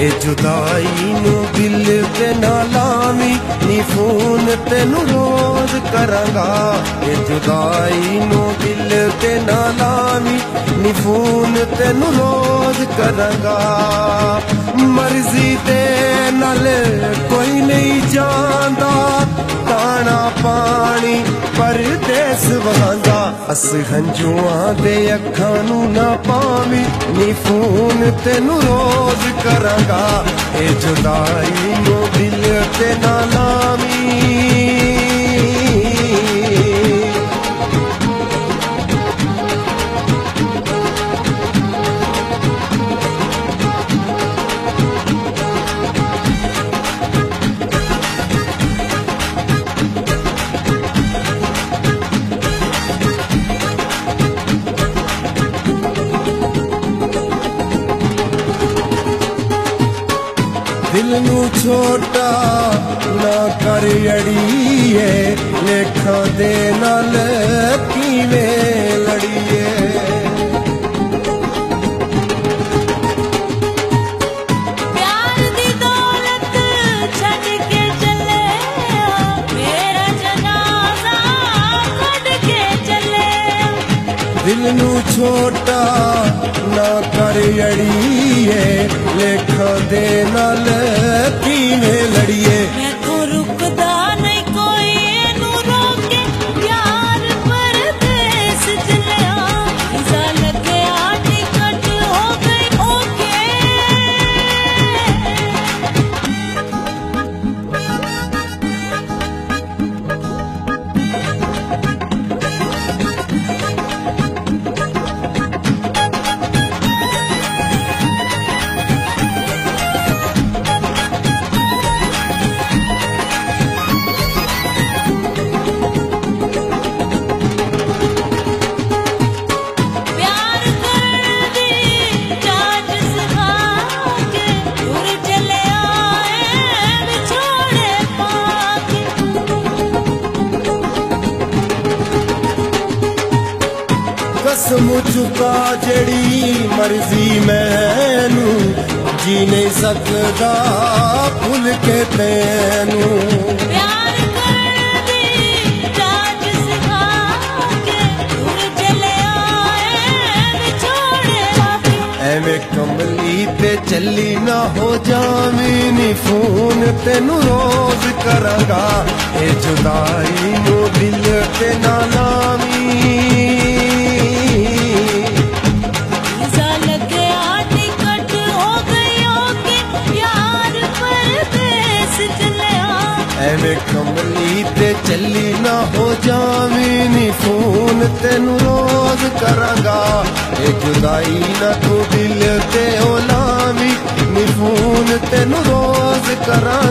ए जुदाई नू दिल ते ना लावी नी फोन तेनू रोज करांगा ए जुदाई नू दिल ते ना लावी नी फोन तेनू रोज करांगा मर्जी दे नाल कोई नहीं जांदा दाना पानी परदेस वहांदा अस हंजुआं दे अखां नू ना पावी नी फोन तेनू रोज करांगा ए जुदाई नू दिल ते ना लावी दिल नू छोटा ना कर अड़िए लेखा दे नाल किवें लड़िए प्यार दी दौलत छड़ के चले मेरा जनाजा कढ के चले दिल नू छोटा ना कर अड़िए लेखा दे नाल किवें लड़िए मैं तो रुकदा नहीं कोई नू रोके प्यार परदेस चलिया वीज़ा लग्या टिकट हो गई ओके प्यार करन दी जाच सिखा के दूर चले आए विछोड़े पाके कसम चुका जड़ी मर्जी मैनू जी नहीं सकदा भुल के तैनू प्यार करन दी जाच सिखा के दूर चले आए विछोड़े पाके एवें कमली ते चली ना हो जावीं नी फोन तेनू रोज करांगा ए जुदाई नू दिल ते ना लावी वीज़ा लग्या टिकट हो गई ओके प्यार परदेस चलिया एवें कमली ते चली ना हो जावीं नी फोन तेनू रोज करांगा ए जुदाई ना तू दिल ते ओ लावी नी फोन तेनू रोज करांगा